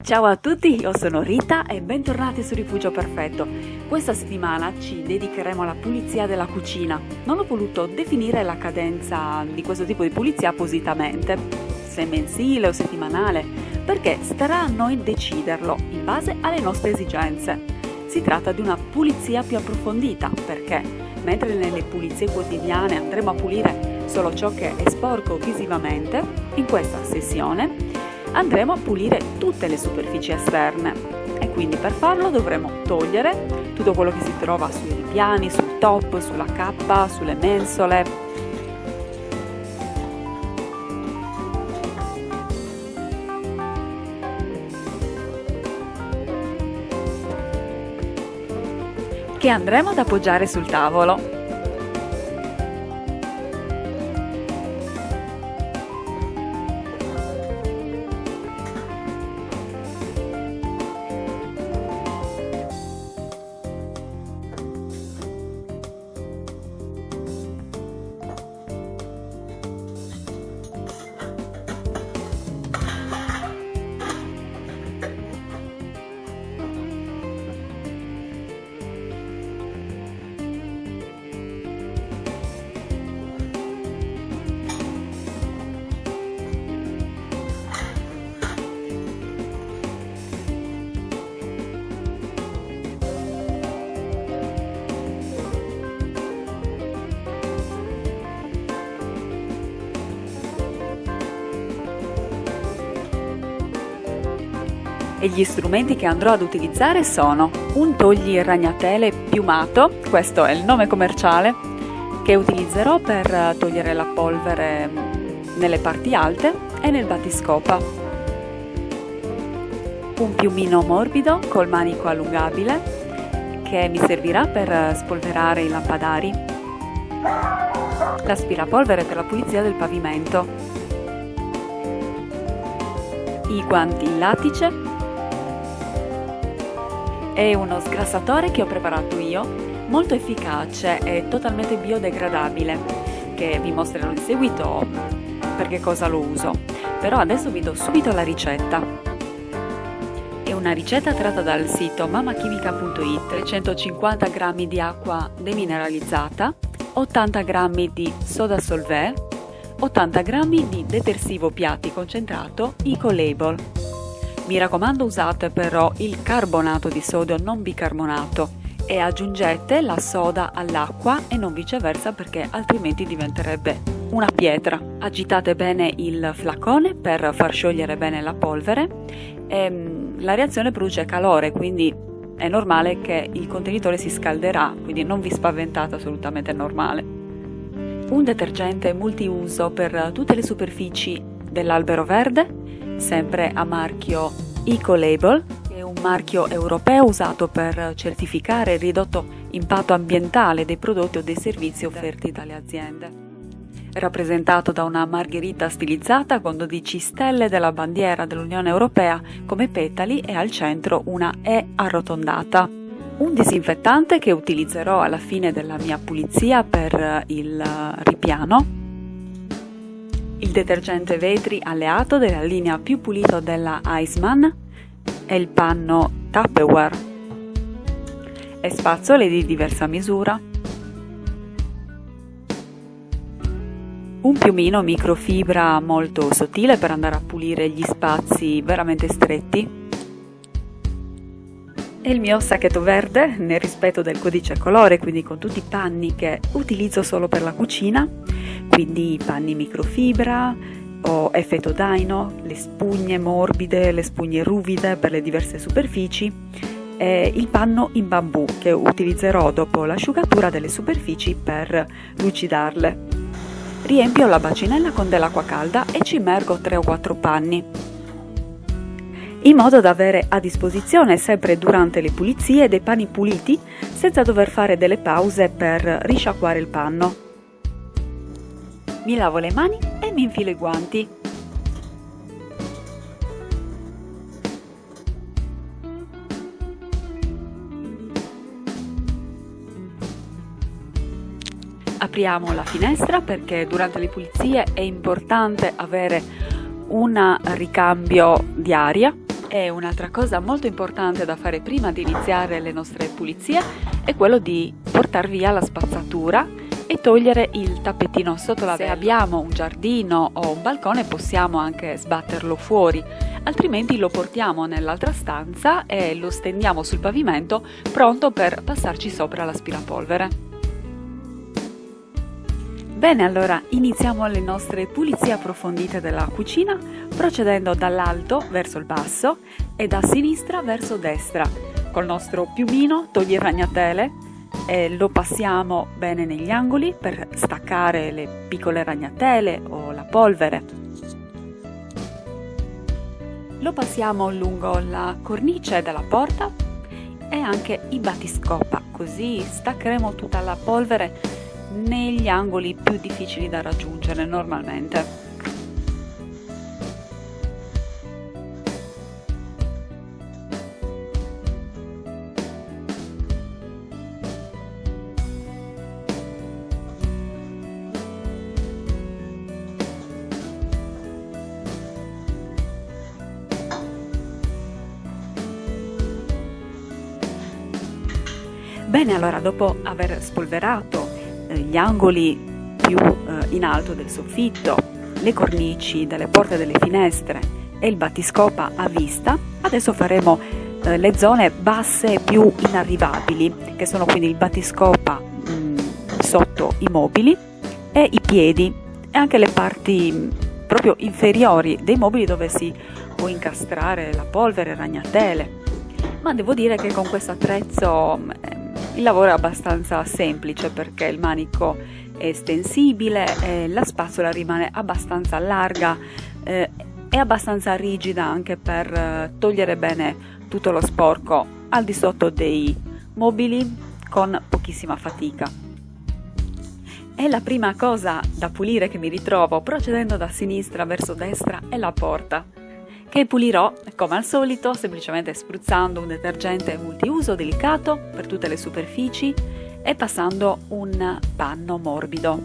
Ciao a tutti, io sono Rita e bentornati su Rifugio Perfetto. Questa settimana ci dedicheremo alla pulizia della cucina. Non ho voluto definire la cadenza di questo tipo di pulizia appositamente, se mensile o settimanale, perché starà a noi deciderlo in base alle nostre esigenze. Si tratta di una pulizia più approfondita, perché mentre nelle pulizie quotidiane andremo a pulire solo ciò che è sporco visivamente, in questa sessione andremo a pulire tutte le superfici esterne e quindi per farlo dovremo togliere tutto quello che si trova sui ripiani, sul top, sulla cappa, sulle mensole. Che andremo ad appoggiare sul tavolo. E gli strumenti che andrò ad utilizzare sono un togli ragnatele piumato, questo è il nome commerciale, che utilizzerò per togliere la polvere nelle parti alte e nel battiscopa. Un piumino morbido col manico allungabile che mi servirà per spolverare i lampadari. L'aspirapolvere per la pulizia del pavimento. I guanti in lattice. È uno sgrassatore che ho preparato io, molto efficace e totalmente biodegradabile, che vi mostrerò in seguito per che cosa lo uso. Però adesso vi do subito la ricetta. È una ricetta tratta dal sito mamachimica.it, 350 g di acqua demineralizzata, 80 g di soda solvè, 80 g di detersivo piatti concentrato Ecolabel. Mi raccomando, usate però il carbonato di sodio, non bicarbonato, e aggiungete la soda all'acqua e non viceversa, perché altrimenti diventerebbe una pietra. Agitate bene il flacone per far sciogliere bene la polvere. La reazione produce calore, quindi è normale che il contenitore si scalderà, quindi non vi spaventate, assolutamente normale. Un detergente multiuso per tutte le superfici dell'albero verde, sempre a marchio Ecolabel, che è un marchio europeo usato per certificare il ridotto impatto ambientale dei prodotti o dei servizi offerti dalle aziende. Rappresentato da una margherita stilizzata con 12 stelle della bandiera dell'Unione Europea come petali e al centro una E arrotondata. Un disinfettante che utilizzerò alla fine della mia pulizia per il ripiano. Il detergente vetri alleato della linea più pulito della Eisman e il panno Tupperware e spazzole di diversa misura. Un piumino microfibra molto sottile per andare a pulire gli spazi veramente stretti. E il mio sacchetto verde nel rispetto del codice colore, quindi con tutti i panni che utilizzo solo per la cucina, quindi i panni microfibra o effetto daino, le spugne morbide, le spugne ruvide per le diverse superfici e il panno in bambù che utilizzerò dopo l'asciugatura delle superfici per lucidarle. Riempio la bacinella con dell'acqua calda e ci immergo 3 o 4 panni, in modo da avere a disposizione sempre durante le pulizie dei panni puliti senza dover fare delle pause per risciacquare il panno. Mi lavo le mani e mi infilo i guanti. Apriamo la finestra perché durante le pulizie è importante avere un ricambio di aria E un'altra cosa molto importante da fare prima di iniziare le nostre pulizie è quello di portare via la spazzatura e togliere il tappetino sotto la vela. Se abbiamo un giardino o un balcone possiamo anche sbatterlo fuori, altrimenti lo portiamo nell'altra stanza e lo stendiamo sul pavimento pronto per passarci sopra l'aspirapolvere. Bene, allora iniziamo le nostre pulizie approfondite della cucina procedendo dall'alto verso il basso e da sinistra verso destra. Col nostro piumino togli il ragnatele e lo passiamo bene negli angoli per staccare le piccole ragnatele o la polvere. Lo passiamo lungo la cornice della porta e anche i battiscopa, così staccheremo tutta la polvere negli angoli più difficili da raggiungere normalmente. Bene, allora dopo aver spolverato gli angoli più in alto del soffitto, le cornici delle porte e delle finestre e il battiscopa a vista, adesso faremo le zone basse più inarrivabili, che sono quindi il battiscopa sotto i mobili e i piedi e anche le parti proprio inferiori dei mobili dove si può incastrare la polvere, ragnatele. Ma devo dire che con questo attrezzo il lavoro è abbastanza semplice perché il manico è estensibile e la spazzola rimane abbastanza larga e abbastanza rigida anche per togliere bene tutto lo sporco al di sotto dei mobili con pochissima fatica. E la prima cosa da pulire che mi ritrovo procedendo da sinistra verso destra è la porta, che pulirò come al solito semplicemente spruzzando un detergente multiuso delicato per tutte le superfici e passando un panno morbido.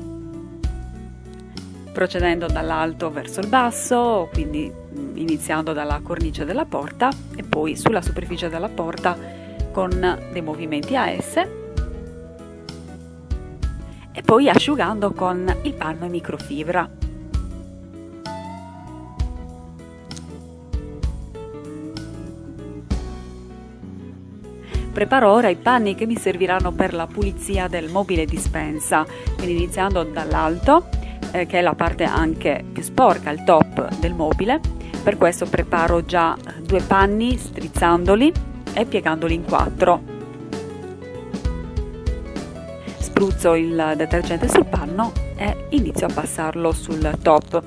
Procedendo dall'alto verso il basso, quindi iniziando dalla cornice della porta e poi sulla superficie della porta con dei movimenti a S e poi asciugando con il panno in microfibra. Preparo ora i panni che mi serviranno per la pulizia del mobile dispensa, quindi iniziando dall'alto, che è la parte anche più sporca, il top del mobile. Per questo preparo già 2 panni strizzandoli e piegandoli in 4. Spruzzo il detergente sul panno e inizio a passarlo sul top.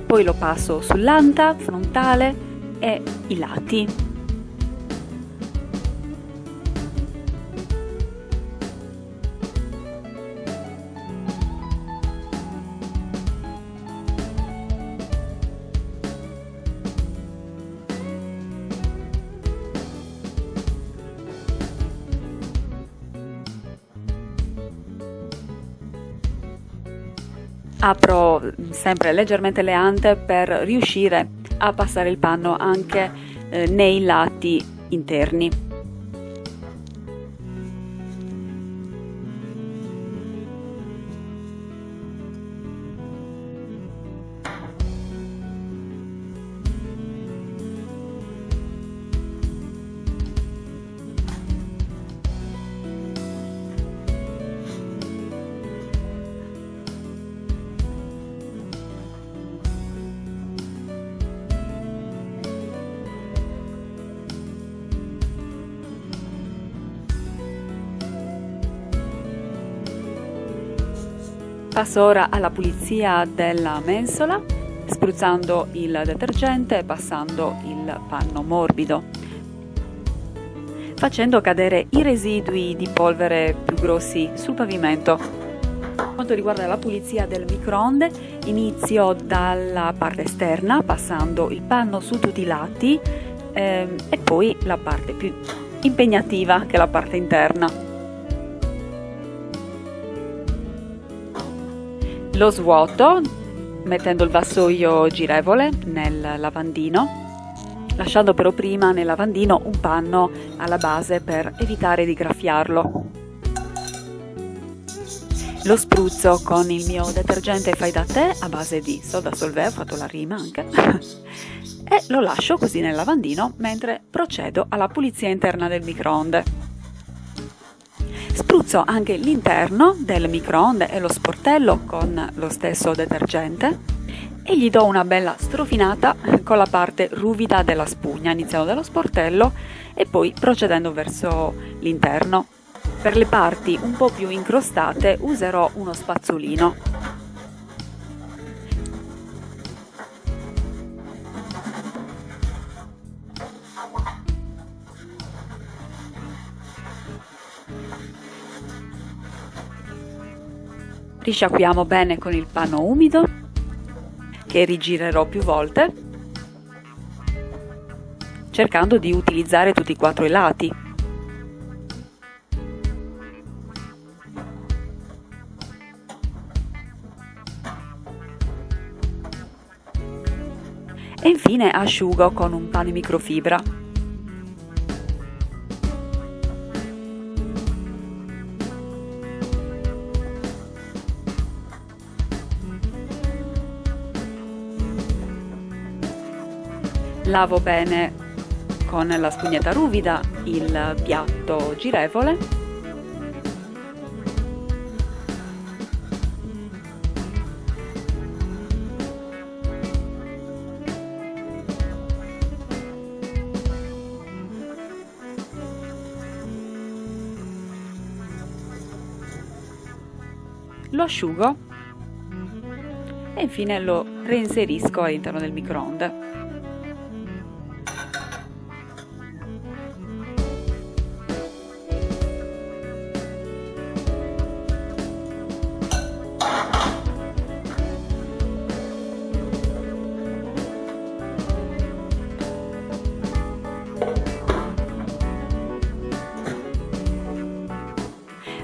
Poi lo passo sull'anta frontale e i lati. Apro sempre leggermente le ante per riuscire a passare il panno anche nei lati interni. Passo ora alla pulizia della mensola, spruzzando il detergente e passando il panno morbido, facendo cadere i residui di polvere più grossi sul pavimento. Per quanto riguarda la pulizia del microonde, inizio dalla parte esterna, passando il panno su tutti i lati e poi la parte più impegnativa che la parte interna. Lo svuoto mettendo il vassoio girevole nel lavandino, lasciando però prima nel lavandino un panno alla base per evitare di graffiarlo. Lo spruzzo con il mio detergente fai da te a base di soda solvè, ho fatto la rima anche, e lo lascio così nel lavandino mentre procedo alla pulizia interna del microonde. Spruzzo anche l'interno del microonde e lo sportello con lo stesso detergente e gli do una bella strofinata con la parte ruvida della spugna, iniziando dallo sportello e poi procedendo verso l'interno. Per le parti un po' più incrostate userò uno spazzolino. Risciacquiamo bene con il panno umido, che rigirerò più volte, cercando di utilizzare tutti e 4 i lati. E infine asciugo con un panno in microfibra. Lavo bene con la spugnetta ruvida il piatto girevole. Lo asciugo e infine lo reinserisco all'interno del microonde.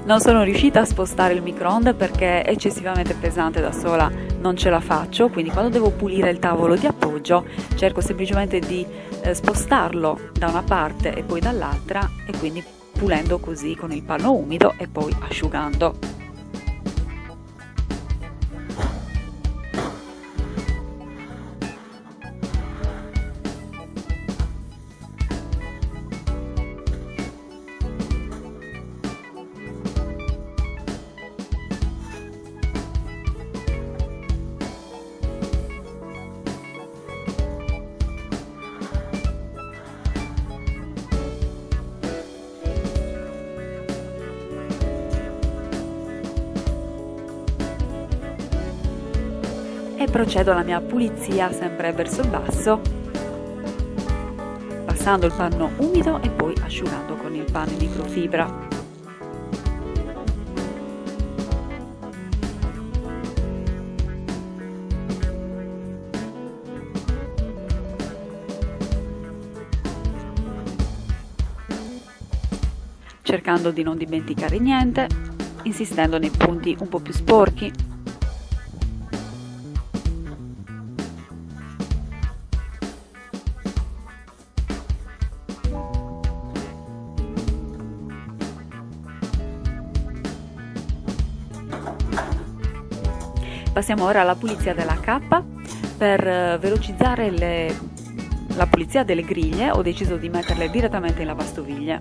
Non sono riuscita a spostare il microonde perché è eccessivamente pesante da sola, non ce la faccio, quindi quando devo pulire il tavolo di appoggio cerco semplicemente di spostarlo da una parte e poi dall'altra e quindi pulendo così con il panno umido e poi asciugando. E procedo alla mia pulizia sempre verso il basso, passando il panno umido e poi asciugando con il panno in microfibra. Cercando di non dimenticare niente, insistendo nei punti un po' più sporchi. Passiamo ora alla pulizia della cappa. Per velocizzare la pulizia delle griglie ho deciso di metterle direttamente in lavastoviglie.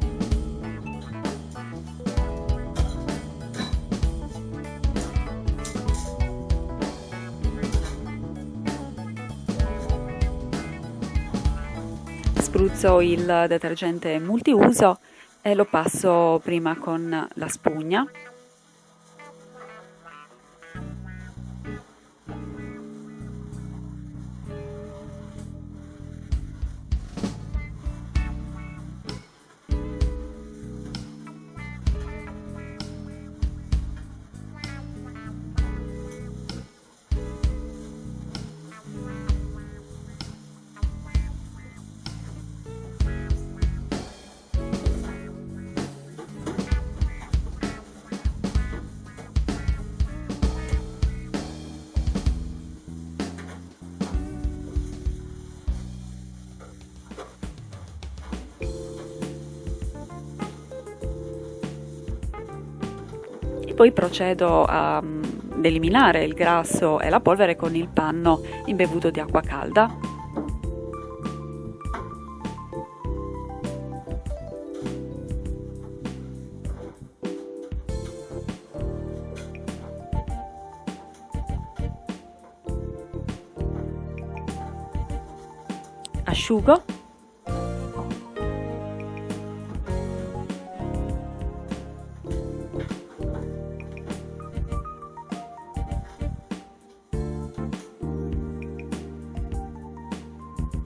Spruzzo il detergente multiuso e lo passo prima con la spugna. poi procedo ad eliminare il grasso e la polvere con il panno imbevuto di acqua calda. Asciugo.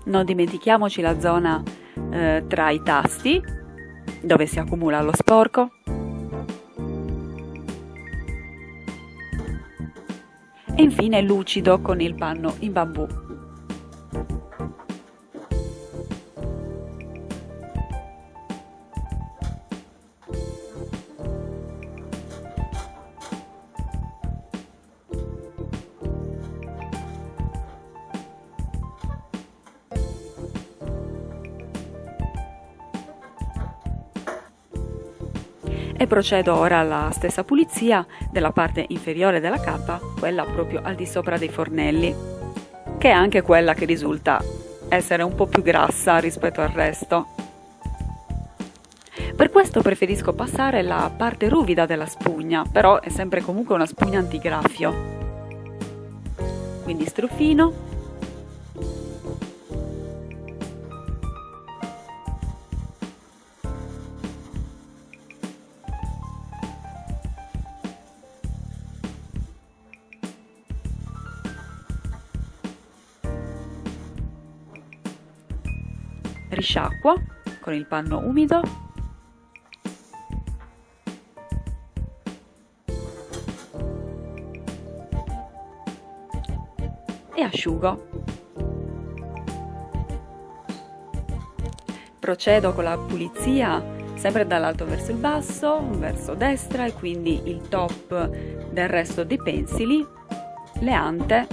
Non dimentichiamoci la zona tra i tasti, dove si accumula lo sporco. E infine lucido con il panno in bambù. E procedo ora alla stessa pulizia della parte inferiore della cappa, quella proprio al di sopra dei fornelli, che è anche quella che risulta essere un po' più grassa rispetto al resto. Per questo preferisco passare la parte ruvida della spugna, però è sempre comunque una spugna antigraffio. Quindi strufino. Risciacquo con il panno umido e asciugo. Procedo con la pulizia sempre dall'alto verso il basso, verso destra, e quindi il top del resto dei pensili, le ante,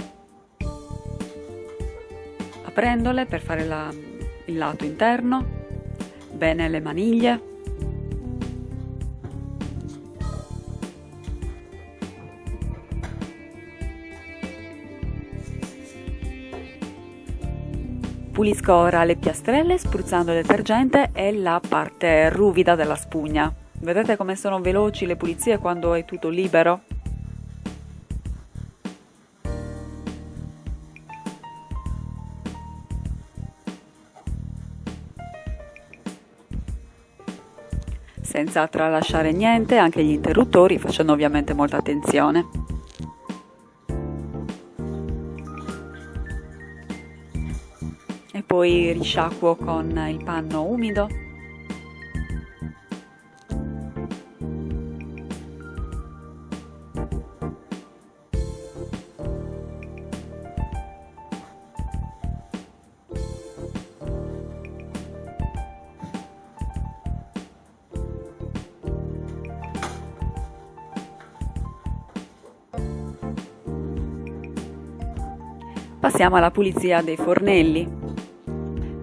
aprendole per fare il lato interno, bene le maniglie. Pulisco ora le piastrelle spruzzando detergente e la parte ruvida della spugna. Vedete come sono veloci le pulizie quando è tutto libero? Senza tralasciare niente, anche gli interruttori, facendo ovviamente molta attenzione. E poi risciacquo con il panno umido. Passiamo alla pulizia dei fornelli.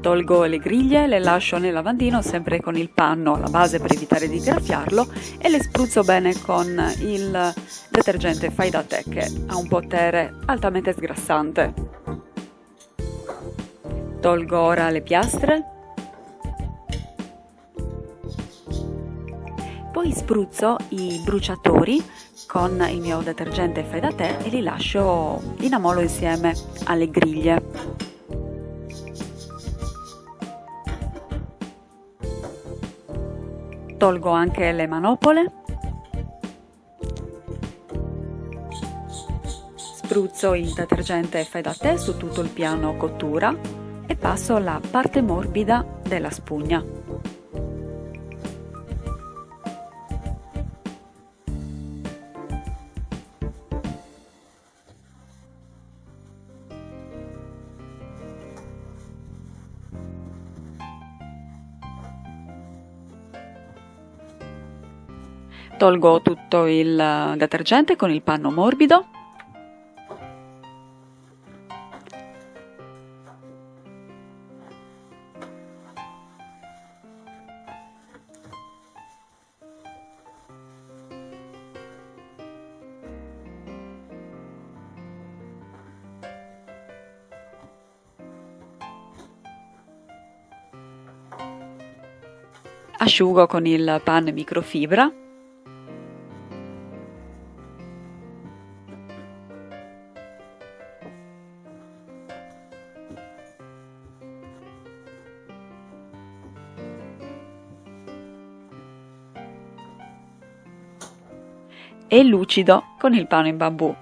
Tolgo le griglie, le lascio nel lavandino sempre con il panno alla base per evitare di graffiarlo e le spruzzo bene con il detergente Fai da te, che ha un potere altamente sgrassante. Tolgo ora le piastre. Poi spruzzo i bruciatori con il mio detergente Fai da te e li lascio in ammollo insieme alle griglie. Tolgo anche le manopole. Spruzzo il detergente Fai da te su tutto il piano cottura e passo alla parte morbida della spugna. Tolgo tutto il detergente con il panno morbido. asciugo con il panno in microfibra. E lucido con il panno in bambù.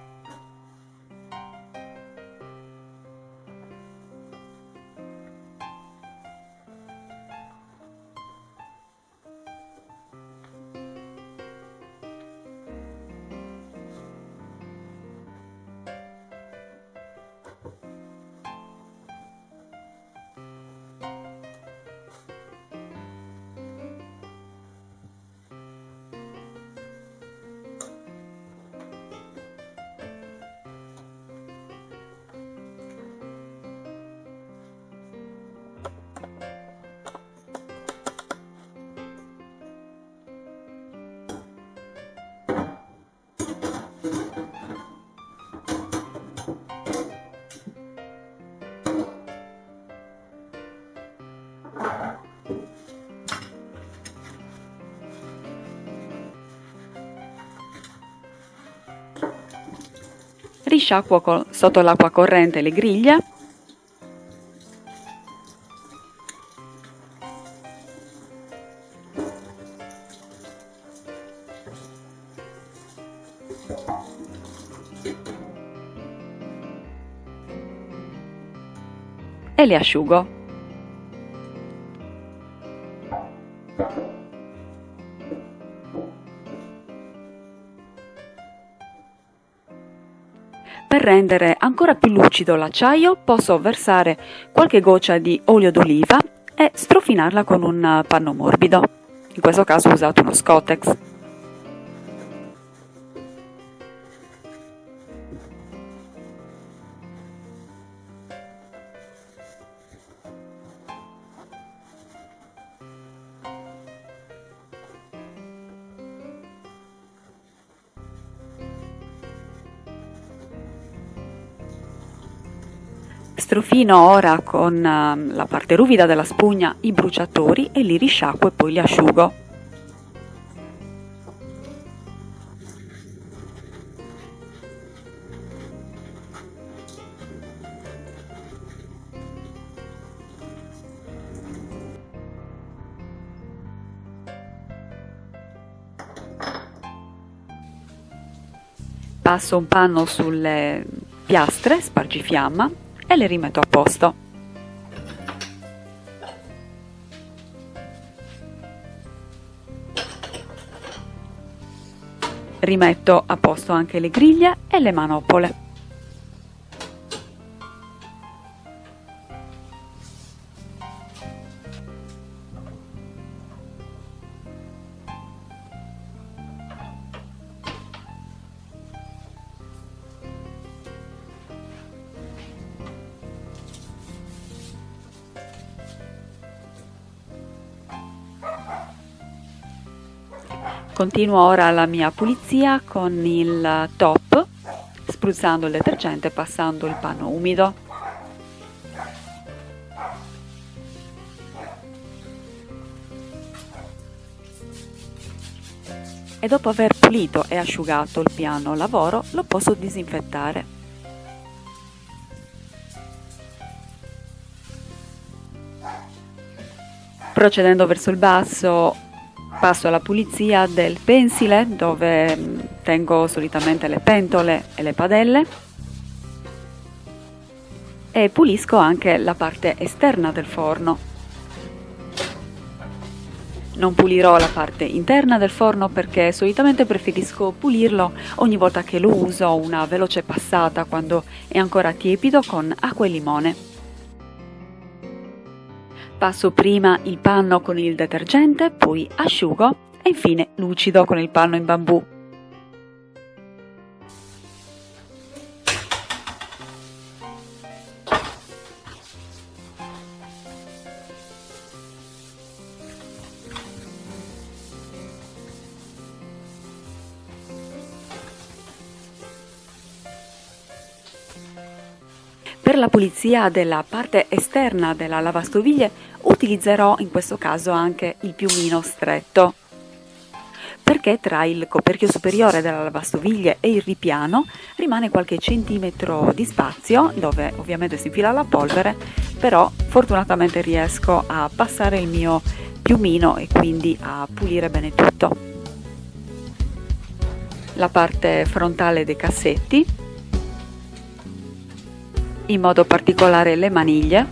Risciacquo sotto l'acqua corrente le griglie. E le asciugo. Per rendere ancora più lucido l'acciaio posso versare qualche goccia di olio d'oliva e strofinarla con un panno morbido. In questo caso ho usato uno Scottex. Strofino ora con la parte ruvida della spugna i bruciatori e li risciacquo e poi li asciugo. Passo un panno sulle piastre, spargifiamma, e le rimetto a posto. Rimetto a posto anche le griglie e le manopole. Continuo ora la mia pulizia con il top, spruzzando il detergente e passando il panno umido. E dopo aver pulito e asciugato il piano lavoro, lo posso disinfettare. Procedendo verso il basso, passo alla pulizia del pensile, dove tengo solitamente le pentole e le padelle, e pulisco anche la parte esterna del forno. Non pulirò la parte interna del forno perché solitamente preferisco pulirlo ogni volta che lo uso, una veloce passata quando è ancora tiepido con acqua e limone. Passo prima il panno con il detergente, poi asciugo e infine lucido con il panno in bambù. Per Per la pulizia della parte esterna della lavastoviglie utilizzerò in questo caso anche il piumino stretto, perché tra il coperchio superiore della lavastoviglie e il ripiano rimane qualche centimetro di spazio dove ovviamente si infila la polvere, però fortunatamente riesco a passare il mio piumino e quindi a pulire bene tutto. La parte frontale dei cassetti, in modo particolare le maniglie,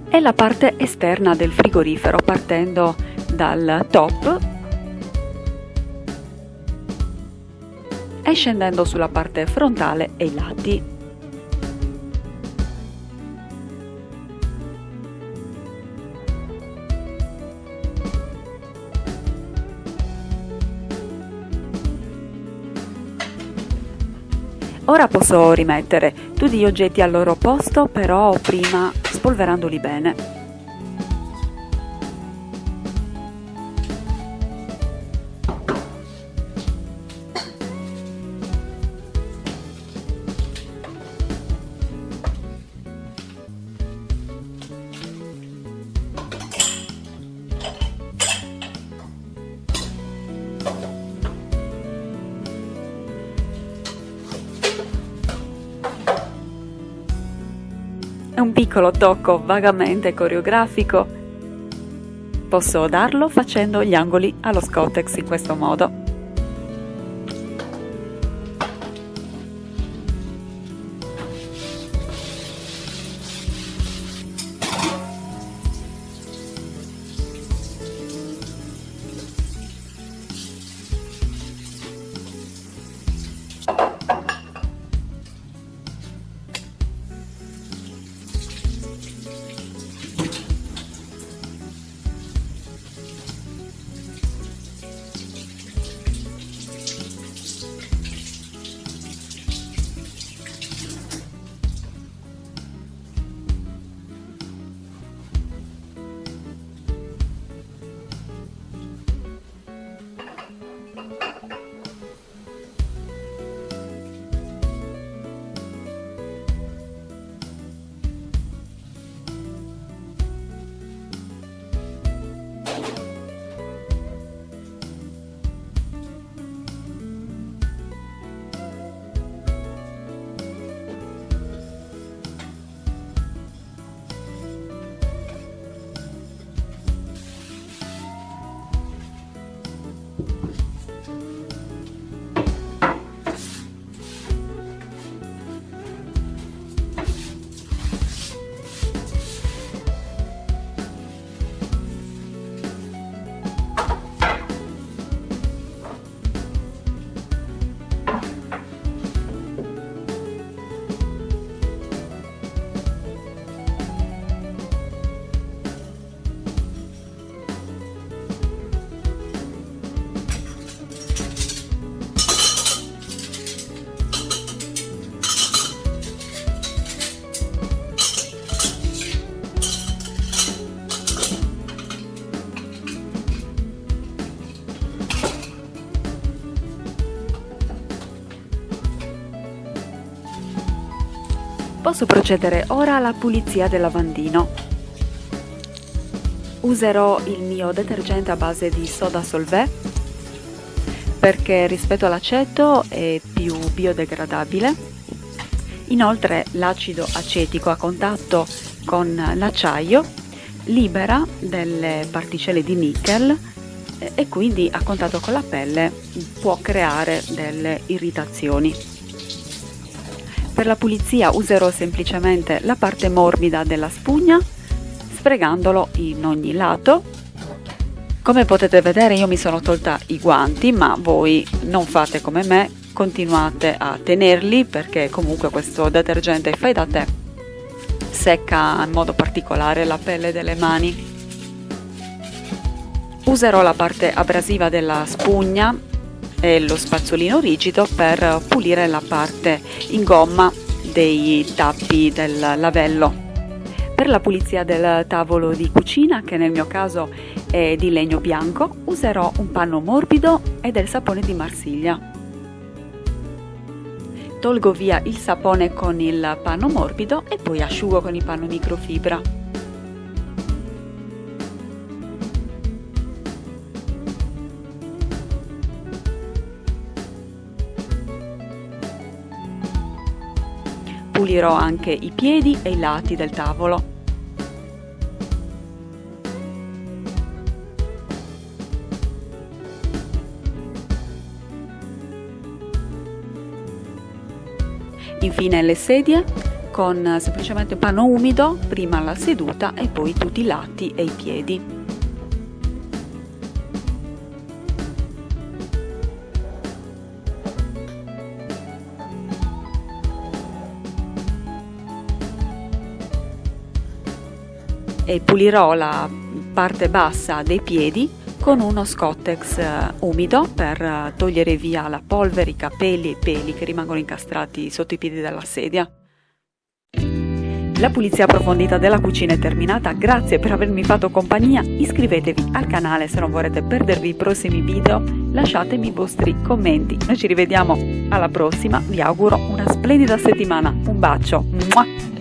e la parte esterna del frigorifero partendo dal top e scendendo sulla parte frontale e i lati. Ora posso rimettere tutti gli oggetti al loro posto, però prima spolverandoli bene. È un piccolo tocco vagamente coreografico. Posso darlo facendo gli angoli allo Scottex in questo modo. Posso procedere ora alla pulizia del lavandino. Userò il mio detergente a base di soda solvè perché rispetto all'aceto è più biodegradabile. Inoltre l'acido acetico a contatto con l'acciaio libera delle particelle di nickel e quindi a contatto con la pelle può creare delle irritazioni. Per la pulizia userò semplicemente la parte morbida della spugna, sfregandolo in ogni lato. Come potete vedere io mi sono tolta i guanti, ma voi non fate come me, continuate a tenerli perché comunque questo detergente fai da te secca in modo particolare la pelle delle mani. Userò la parte abrasiva della spugna e lo spazzolino rigido per pulire la parte in gomma dei tappi del lavello. Per la pulizia del tavolo di cucina, che nel mio caso è di legno bianco, userò un panno morbido e del sapone di Marsiglia. Tolgo via il sapone con il panno morbido e poi asciugo con il panno microfibra. Pulirò anche i piedi e i lati del tavolo. Infine le sedie con semplicemente un panno umido, prima la seduta e poi tutti i lati e i piedi. E pulirò la parte bassa dei piedi con uno Scottex umido per togliere via la polvere, i capelli e i peli che rimangono incastrati sotto i piedi della sedia. La pulizia approfondita della cucina è terminata, grazie per avermi fatto compagnia, iscrivetevi al canale se non vorrete perdervi i prossimi video, lasciatemi i vostri commenti, noi ci rivediamo alla prossima, vi auguro una splendida settimana, un bacio! Mua!